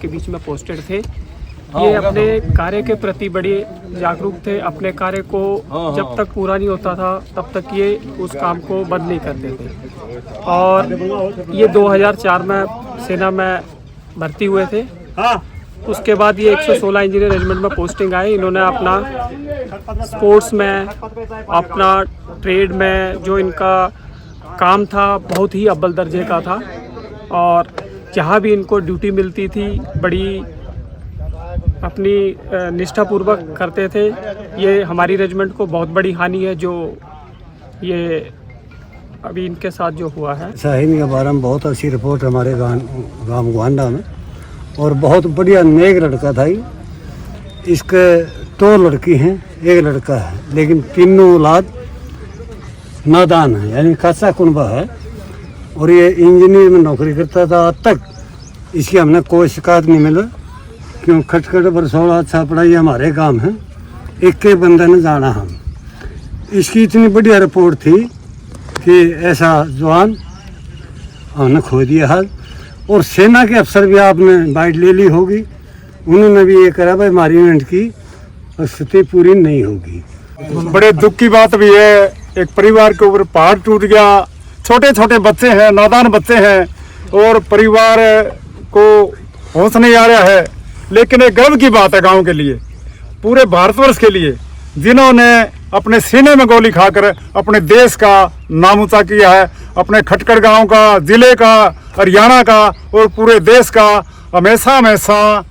के बीच में पोस्टेड थे। ये अपने कार्य के प्रति बड़े जागरूक थे। अपने कार्य को जब तक पूरा नहीं होता था तब तक ये उस काम को बंद नहीं करते थे। और ये 2004 में सेना में भर्ती हुए थे। उसके बाद ये 116 इंजीनियर रेजिमेंट में पोस्टिंग आई। इन्होंने अपना स्पोर्ट्स में, अपना ट्रेड में जो इनका काम था बहुत ही अव्वल दर्जे का था। और जहाँ भी इनको ड्यूटी मिलती थी बड़ी अपनी निष्ठापूर्वक करते थे। ये हमारी रेजिमेंट को बहुत बड़ी हानि है जो ये अभी इनके साथ जो हुआ है। शाहीन के बारे में बहुत अच्छी रिपोर्ट हमारे गांव गोहांडा में, और बहुत बढ़िया नेक लड़का था। इसके 2 लड़की हैं, 1 लड़का है, लेकिन तीनों औलाद नादान है, यानी कच्चा कुनबा है। और ये इंजीनियर में नौकरी करता था। आज तक इसकी हमने कोई शिकायत नहीं मिला, क्यों खटखट बरसोड़ा अच्छा पढ़ाई हमारे काम है। एक के बंदे ने जाना हम। इसकी इतनी बढ़िया रिपोर्ट थी कि ऐसा जवान हमने खो दिया हाल। और सेना के अफसर भी आपने बाइट ले ली होगी, उन्होंने भी ये करा भाई हमारी यूनिट की स्थिति पूरी नहीं होगी। बड़े दुख की बात भी है, एक परिवार के ऊपर पहाड़ टूट गया। छोटे छोटे बच्चे हैं, नादान बच्चे हैं, और परिवार को होश नहीं आ रहा है। लेकिन एक गर्व की बात है गांव के लिए, पूरे भारतवर्ष के लिए, जिन्होंने अपने सीने में गोली खाकर अपने देश का नाम ऊंचा किया है। अपने खटकड़ गांव का, जिले का, हरियाणा का और पूरे देश का हमेशा हमेशा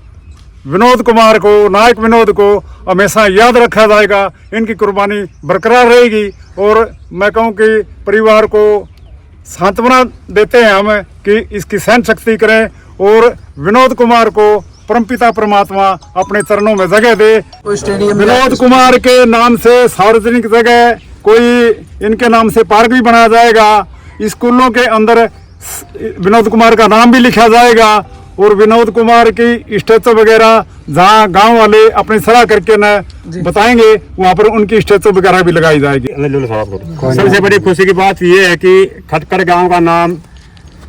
विनोद कुमार को, नायक विनोद को हमेशा याद रखा जाएगा। इनकी कुर्बानी बरकरार रहेगी। और मैं कहूँ कि परिवार को सांत्वना देते हैं हम कि इसकी सहन शक्ति करें, और विनोद कुमार को परमपिता परमात्मा अपने चरणों में जगह दे। विनोद कुमार के नाम से सार्वजनिक जगह कोई इनके नाम से पार्क भी बनाया जाएगा। स्कूलों के अंदर विनोद कुमार का नाम भी लिखा जाएगा। और विनोद कुमार की स्टैचू वगैरह जहाँ गांव वाले अपनी सलाह करके न बताएंगे, वहाँ पर उनकी स्टैचू वगैरह भी लगाई जाएगी। सबसे बड़ी खुशी की बात ये है कि खटकड़ गांव का नाम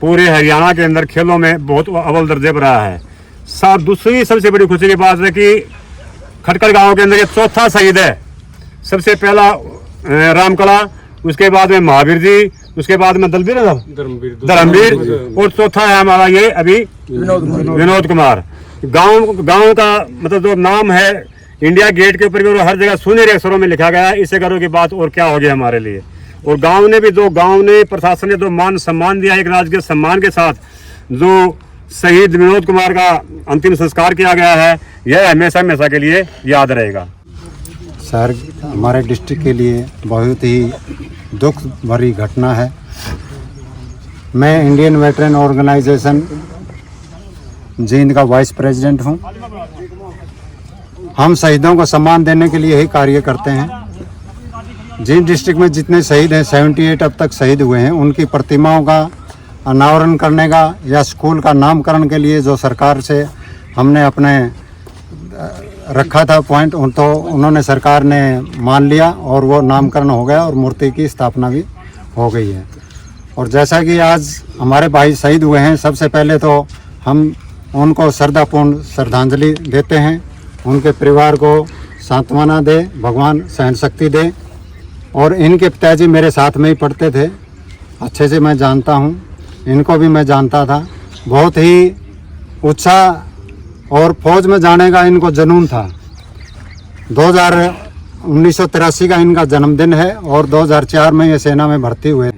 पूरे हरियाणा के अंदर खेलों में बहुत अव्वल दर्जे पर रहा है। दूसरी सबसे बड़ी खुशी की बात है कि खटकड़ गांव के अंदर ये 4था शहीद है। सबसे पहला रामकला, उसके बाद में महावीर जी, उसके बाद में धर्मवीर, और 4था है हमारा ये अभी विनोद कुमार। गांव का मतलब जो नाम है इंडिया गेट के ऊपर भी हर जगह सुनहरे अक्षरों में लिखा गया है। इससे करो की बात और क्या हो गया हमारे लिए। और गांव ने प्रशासन ने जो मान सम्मान दिया है, एक राजकीय सम्मान के साथ जो शहीद विनोद कुमार का अंतिम संस्कार किया गया है, यह हमेशा हमेशा के लिए याद रहेगा। सर, हमारे डिस्ट्रिक्ट के लिए बहुत ही दुख भरी घटना है। मैं इंडियन वेटरन ऑर्गेनाइजेशन जींद का वाइस प्रेसिडेंट हूं। हम शहीदों को सम्मान देने के लिए ही कार्य करते हैं। जींद डिस्ट्रिक्ट में जितने शहीद हैं, 78 अब तक शहीद हुए हैं, उनकी प्रतिमाओं का अनावरण करने का या स्कूल का नामकरण के लिए जो सरकार से हमने अपने रखा था पॉइंट, तो उन्होंने सरकार ने मान लिया और वो नामकरण हो गया और मूर्ति की स्थापना भी हो गई है। और जैसा कि आज हमारे भाई शहीद हुए हैं, सबसे पहले तो हम उनको श्रद्धापूर्ण श्रद्धांजलि देते हैं। उनके परिवार को सांत्वना दे, भगवान सहन शक्ति दे। और इनके पिताजी मेरे साथ में ही पढ़ते थे, अच्छे से मैं जानता हूँ, इनको भी मैं जानता था। बहुत ही उत्साह और फौज में जाने का इनको जुनून था। 1983 का इनका जन्मदिन है और 2004 में ये सेना में भर्ती हुए।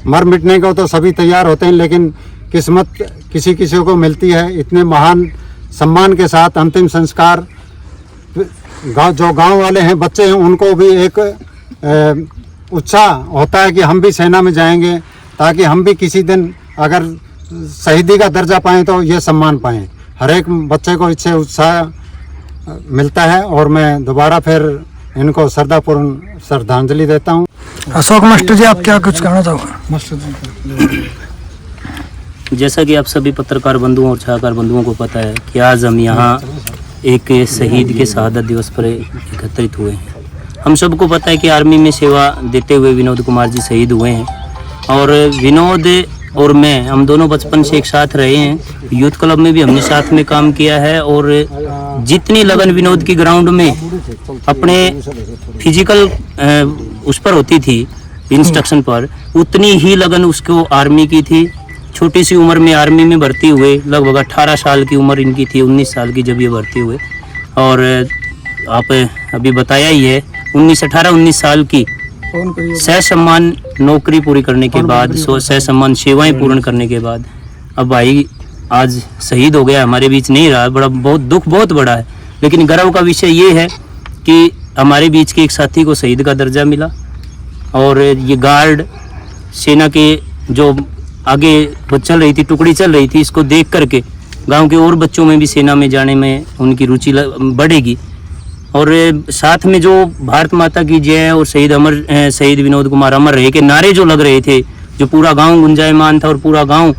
मर मिटने को तो सभी तैयार होते हैं, लेकिन किस्मत किसी किसी को मिलती है। इतने महान सम्मान के साथ अंतिम संस्कार, जो गांव वाले हैं, बच्चे हैं, उनको भी एक उत्साह होता है कि हम भी सेना में जाएंगे, ताकि हम भी किसी दिन अगर शहीदी का दर्जा पाएँ तो ये सम्मान पाएँ। हर एक बच्चे को इससे उत्साह मिलता है। और मैं दोबारा फिर इनको श्रद्धापूर्ण श्रद्धांजलि देता हूँ। अशोक मास्टर जी, आप क्या कुछ कहना चाहोगे? मास्टर जी, जैसा कि आप सभी पत्रकार बंधुओं और छायाकार बंधुओं को पता है कि आज हम यहाँ एक शहीद के शहादत दिवस पर एकत्रित हुए हैं। हम सबको पता है कि आर्मी में सेवा देते हुए विनोद कुमार जी शहीद हुए हैं। और विनोद और मैं, हम दोनों बचपन से एक साथ रहे हैं। यूथ क्लब में भी हमने साथ में काम किया है और जितनी लगन विनोद की ग्राउंड में अपने फिजिकल उस पर होती थी इंस्ट्रक्शन पर, उतनी ही लगन उसको आर्मी की थी। छोटी सी उम्र में आर्मी में भर्ती हुए, लगभग 18 साल की उम्र इनकी थी, 19 साल की जब ये भर्ती हुए। और आप अभी बताया ही है, 18-19 साल की सह सम्मान नौकरी पूरी करने के बाद, सह सम्मान सेवाएं पूर्ण करने के बाद अब भाई आज शहीद हो गया, हमारे बीच नहीं रहा। बड़ा बहुत दुख बहुत बड़ा है, लेकिन गर्व का विषय ये है कि हमारे बीच के एक साथी को शहीद का दर्जा मिला। और ये गार्ड सेना के जो आगे वो चल रही थी, टुकड़ी चल रही थी, इसको देख करके गांव के और बच्चों में भी सेना में जाने में उनकी रुचि बढ़ेगी। और साथ में जो भारत माता की जय और शहीद विनोद कुमार अमर रहे के नारे जो लग रहे थे, जो पूरा गांव गुंजायमान था और पूरा गांव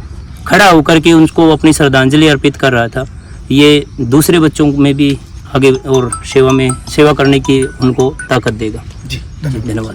खड़ा होकर के उनको अपनी श्रद्धांजलि अर्पित कर रहा था, ये दूसरे बच्चों में भी आगे और सेवा करने की उनको ताकत देगा। जी धन्यवाद।